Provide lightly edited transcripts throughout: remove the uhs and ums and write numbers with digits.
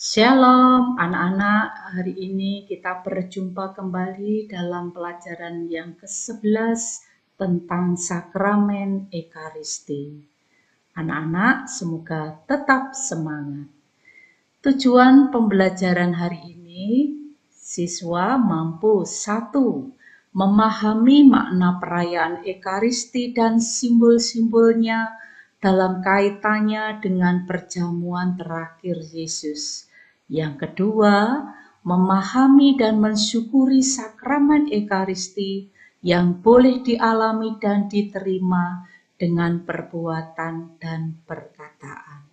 Shalom anak-anak, hari ini kita berjumpa kembali dalam pelajaran yang ke-11 tentang sakramen Ekaristi. Anak-anak semoga tetap semangat. Tujuan pembelajaran hari ini, siswa mampu 1. Memahami makna perayaan Ekaristi dan simbol-simbolnya dalam kaitannya dengan perjamuan terakhir Yesus. Yang kedua, memahami dan mensyukuri sakramen Ekaristi yang boleh dialami dan diterima dengan perbuatan dan perkataan.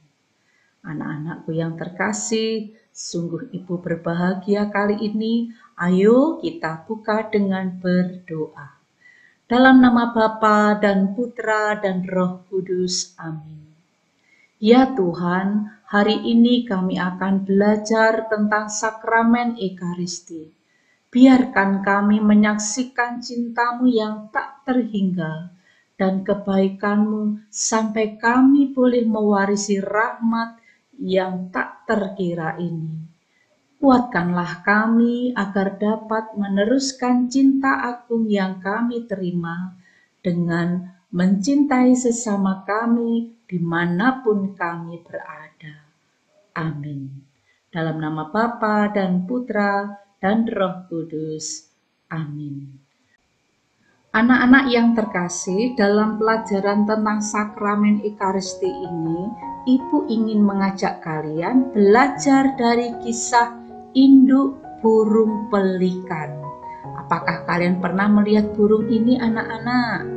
Anak-anakku yang terkasih, sungguh ibu berbahagia kali ini. Ayo kita buka dengan berdoa. Dalam nama Bapa dan Putra dan Roh Kudus. Amin. Ya Tuhan, hari ini kami akan belajar tentang sakramen Ekaristi. Biarkan kami menyaksikan cinta-Mu yang tak terhingga dan kebaikan-Mu sampai kami boleh mewarisi rahmat yang tak terkira ini. Kuatkanlah kami agar dapat meneruskan cinta agung yang kami terima dengan mencintai sesama kami dimanapun kami berada. Amin. Dalam nama Bapa dan Putra dan Roh Kudus. Amin. Anak-anak yang terkasih, dalam pelajaran tentang sakramen Ekaristi ini, Ibu ingin mengajak kalian belajar dari kisah induk burung pelikan. Apakah kalian pernah melihat burung ini, anak-anak?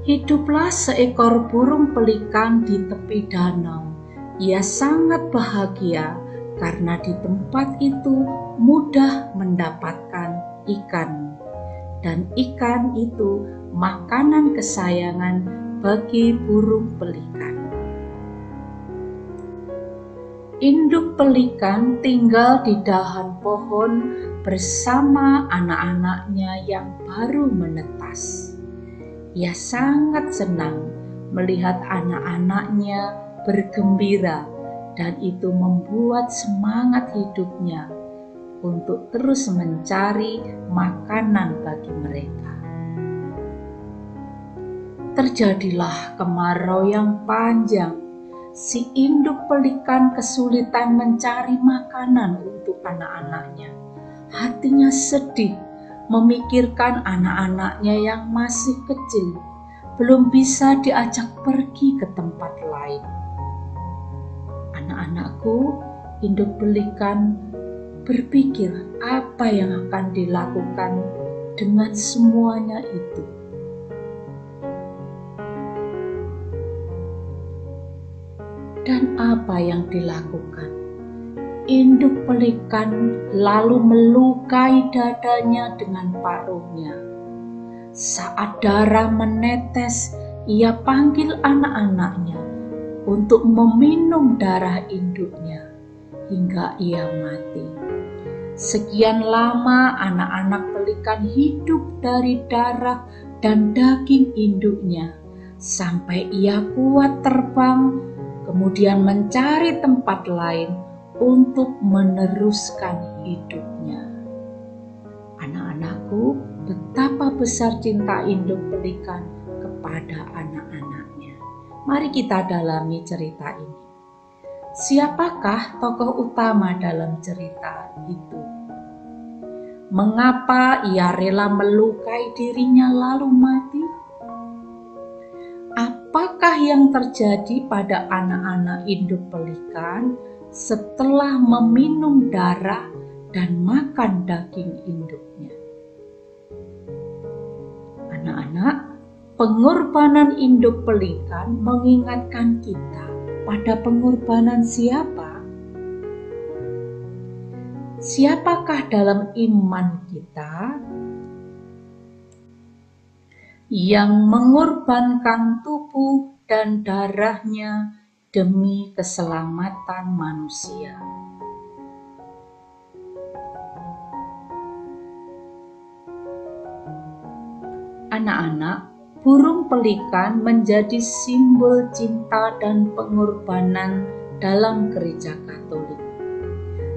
Hiduplah seekor burung pelikan di tepi danau. Ia sangat bahagia karena di tempat itu mudah mendapatkan ikan. Dan ikan itu makanan kesayangan bagi burung pelikan. Induk pelikan tinggal di dahan pohon bersama anak-anaknya yang baru menetas. Ia sangat senang melihat anak-anaknya bergembira dan itu membuat semangat hidupnya untuk terus mencari makanan bagi mereka. Terjadilah kemarau yang panjang. Si induk pelikan kesulitan mencari makanan untuk anak-anaknya. Hatinya sedih memikirkan anak-anaknya yang masih kecil, belum bisa diajak pergi ke tempat lain. Anak-anakku, induk pelikan berpikir apa yang akan dilakukan dengan semuanya itu. Dan apa yang dilakukan? Induk pelikan lalu melukai dadanya dengan paruhnya. Saat darah menetes, ia panggil anak-anaknya untuk meminum darah induknya hingga ia mati. Sekian lama anak-anak pelikan hidup dari darah dan daging induknya sampai ia kuat terbang, kemudian mencari tempat lain untuk meneruskan hidupnya. Anak-anakku, betapa besar cinta induk pelikan kepada anak-anaknya. Mari kita dalami cerita ini. Siapakah tokoh utama dalam cerita itu? Mengapa ia rela melukai dirinya lalu mati? Apakah yang terjadi pada anak-anak induk pelikan setelah meminum darah dan makan daging induknya? Anak-anak, pengorbanan induk pelikan mengingatkan kita pada pengorbanan siapa? Siapakah dalam iman kita yang mengorbankan tubuh dan darahnya demi keselamatan manusia? Anak-anak, burung pelikan menjadi simbol cinta dan pengorbanan dalam gereja Katolik.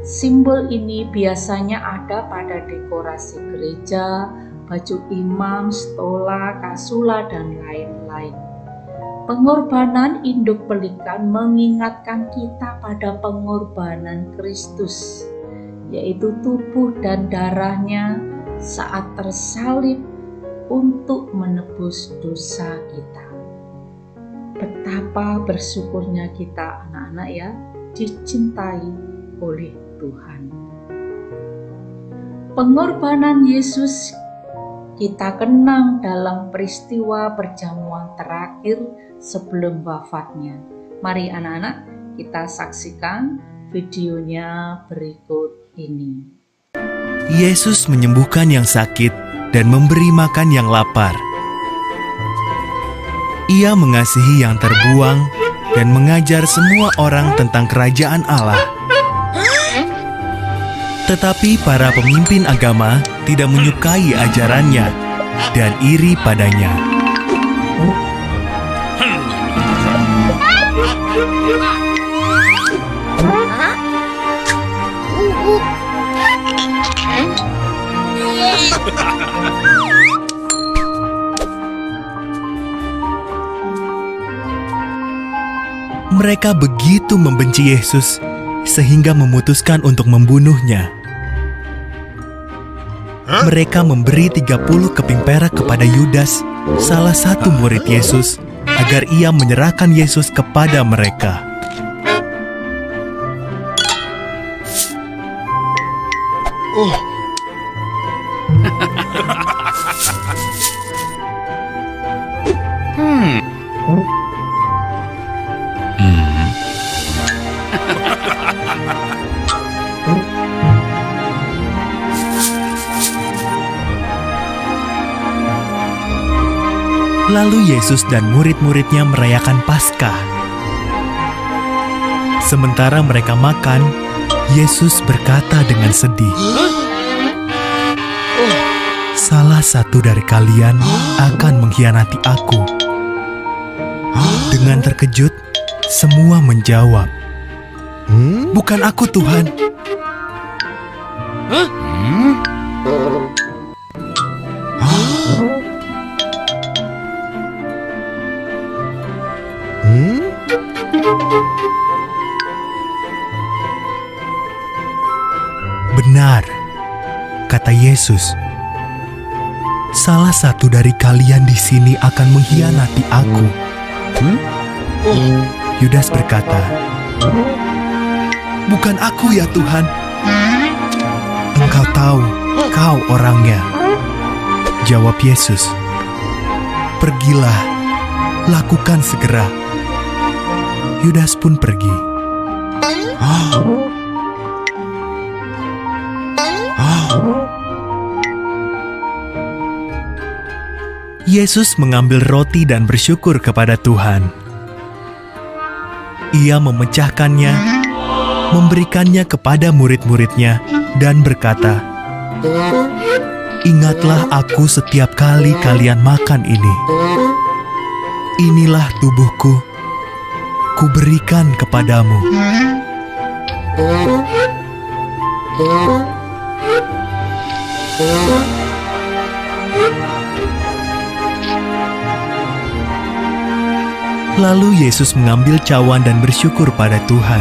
Simbol ini biasanya ada pada dekorasi gereja, baju imam, stola, kasula, dan lain-lain. Pengorbanan induk pelikan mengingatkan kita pada pengorbanan Kristus, yaitu tubuh dan darahnya saat tersalib untuk menebus dosa kita. Betapa bersyukurnya kita anak-anak ya, dicintai oleh Tuhan. Pengorbanan Yesus kita kenang dalam peristiwa perjamuan terakhir sebelum wafatnya. Mari anak-anak kita saksikan videonya berikut ini. Yesus menyembuhkan yang sakit dan memberi makan yang lapar. Ia mengasihi yang terbuang dan mengajar semua orang tentang kerajaan Allah. Tetapi para pemimpin agama tidak menyukai ajarannya dan iri padanya. Mereka begitu membenci Yesus sehingga memutuskan untuk membunuhnya. Mereka memberi 30 keping perak kepada Yudas, salah satu murid Yesus, agar ia menyerahkan Yesus kepada mereka. Lalu Yesus dan murid-muridnya merayakan Paskah. Sementara mereka makan, Yesus berkata dengan sedih, "Salah satu dari kalian akan mengkhianati aku." Dengan terkejut, semua menjawab, "Bukan aku, Tuhan." "Benar," kata Yesus. "Salah satu dari kalian di sini akan mengkhianati aku." Yudas berkata, "Bukan aku ya Tuhan." "Engkau tahu, kau orangnya," jawab Yesus. "Pergilah, lakukan segera." Yudas pun pergi. Yesus mengambil roti dan bersyukur kepada Tuhan. Ia memecahkannya, memberikannya kepada murid-muridnya, dan berkata, "Ingatlah aku setiap kali kalian makan ini. Inilah tubuhku, kuberikan kepadamu." Lalu Yesus mengambil cawan dan bersyukur pada Tuhan.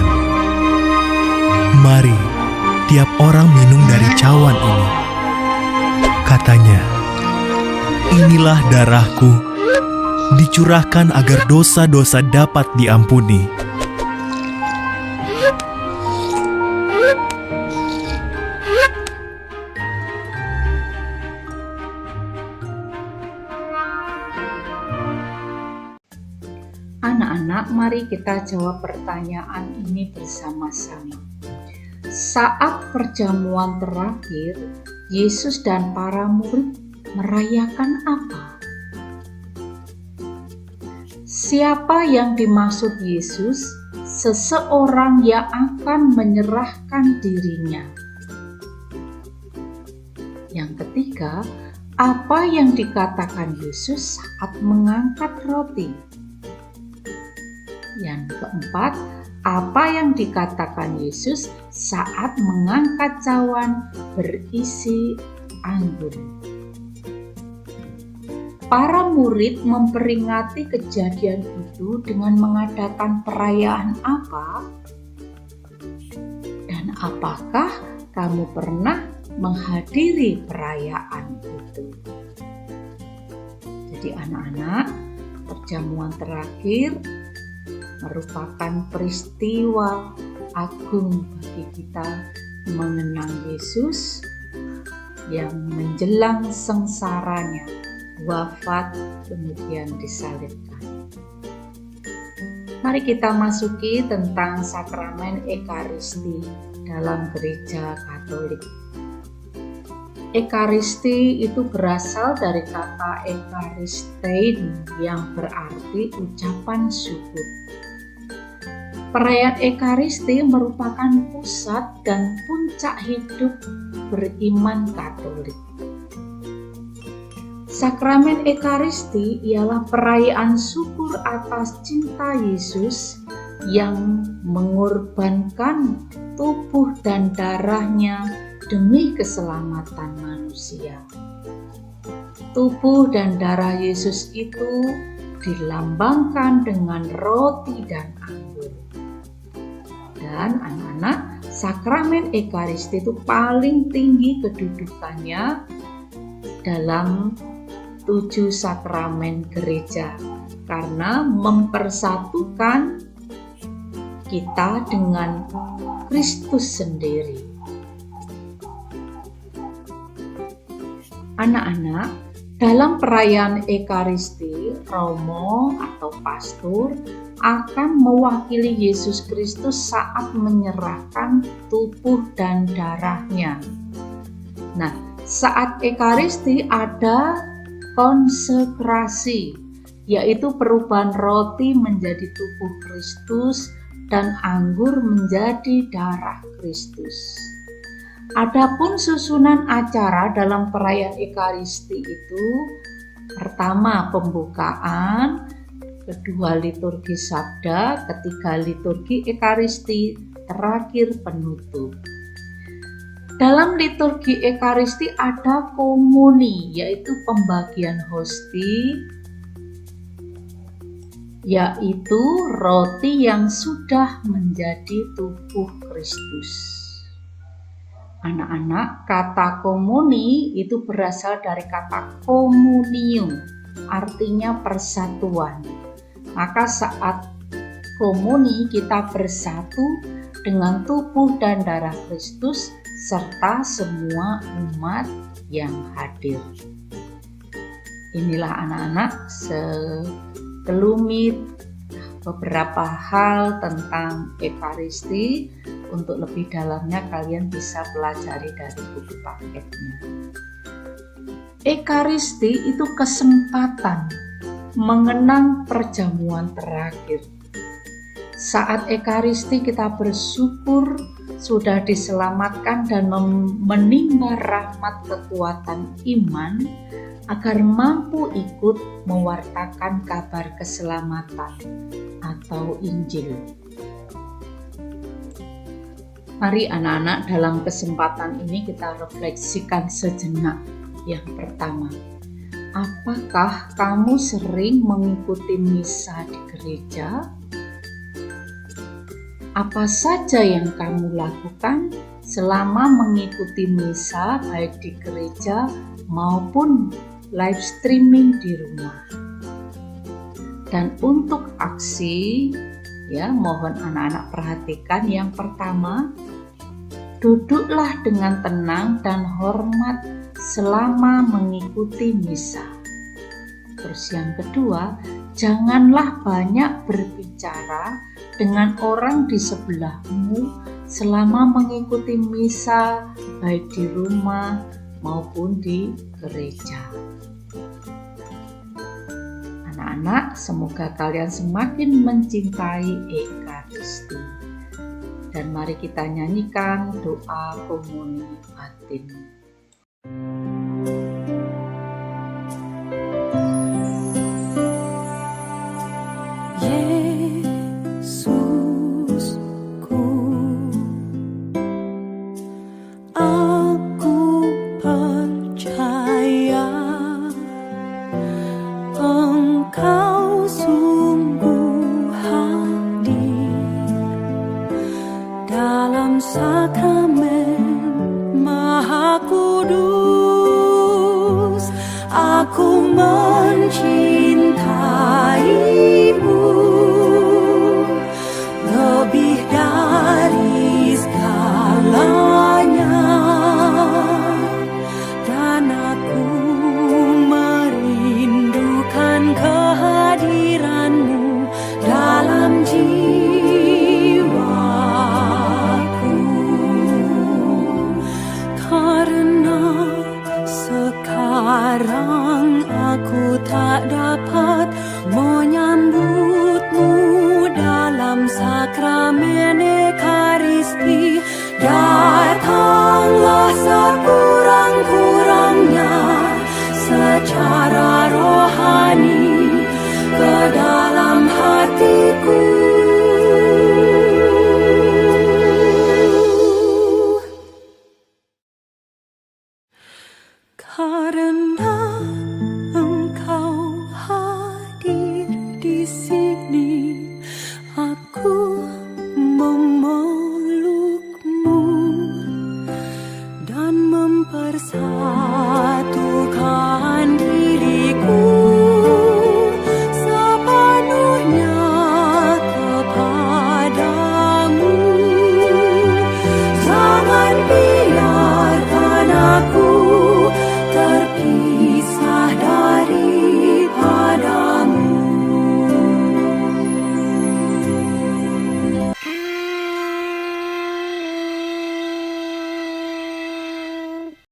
"Mari, tiap orang minum dari cawan ini," katanya. "Inilah darahku, dicurahkan agar dosa-dosa dapat diampuni." Anak-anak, mari kita jawab pertanyaan ini bersama-sama. Saat perjamuan terakhir, Yesus dan para murid merayakan apa? Siapa yang dimaksud Yesus? Seseorang yang akan menyerahkan dirinya. Yang ketiga, apa yang dikatakan Yesus saat mengangkat roti? Yang keempat, apa yang dikatakan Yesus saat mengangkat cawan berisi anggur. Para murid memperingati kejadian itu dengan mengadakan perayaan apa? Dan apakah kamu pernah menghadiri perayaan itu? Jadi anak-anak, perjamuan terakhir merupakan peristiwa agung bagi kita mengenang Yesus yang menjelang sengsaranya, wafat, kemudian disalibkan. Mari kita masuki tentang sakramen Ekaristi dalam gereja Katolik. Ekaristi itu berasal dari kata ekaristein yang berarti ucapan syukur. Perayaan Ekaristi merupakan pusat dan puncak hidup beriman Katolik. Sakramen Ekaristi ialah perayaan syukur atas cinta Yesus yang mengorbankan tubuh dan darahnya demi keselamatan manusia. Tubuh dan darah Yesus itu dilambangkan dengan roti dan anggur. Dan anak-anak, sakramen Ekaristi itu paling tinggi kedudukannya dalam 7 sakramen gereja karena mempersatukan kita dengan Kristus sendiri. Anak-anak, dalam perayaan Ekaristi, romo atau pastor akan mewakili Yesus Kristus saat menyerahkan tubuh dan darahnya. Nah, saat Ekaristi ada konsekrasi, yaitu perubahan roti menjadi tubuh Kristus dan anggur menjadi darah Kristus. Adapun susunan acara dalam perayaan Ekaristi itu, pertama pembukaan, kedua liturgi sabda, ketiga liturgi Ekaristi, terakhir penutup. Dalam liturgi Ekaristi ada komuni, yaitu pembagian hosti, yaitu roti yang sudah menjadi tubuh Kristus. Anak-anak, kata komuni itu berasal dari kata komunium, artinya persatuan. Maka saat komuni kita bersatu dengan tubuh dan darah Kristus serta semua umat yang hadir. Inilah anak-anak sekelumit beberapa hal tentang Ekaristi. Untuk lebih dalamnya kalian bisa pelajari dari buku paketnya. Ekaristi itu kesempatan mengenang perjamuan terakhir. Saat Ekaristi kita bersyukur sudah diselamatkan dan menimba rahmat kekuatan iman agar mampu ikut mewartakan kabar keselamatan atau Injil. Mari anak-anak, dalam kesempatan ini kita refleksikan sejenak. Yang pertama, apakah kamu sering mengikuti misa di gereja? Apa saja yang kamu lakukan selama mengikuti misa baik di gereja maupun live streaming di rumah? Dan untuk aksi, mohon anak-anak perhatikan. Yang pertama, duduklah dengan tenang dan hormat selama mengikuti misa. Terus yang kedua, janganlah banyak berbicara dengan orang di sebelahmu selama mengikuti misa baik di rumah maupun di gereja. Anak-anak, semoga kalian semakin mencintai Ekaristi. Dan mari kita nyanyikan doa komuni batin. Yesus tak dapat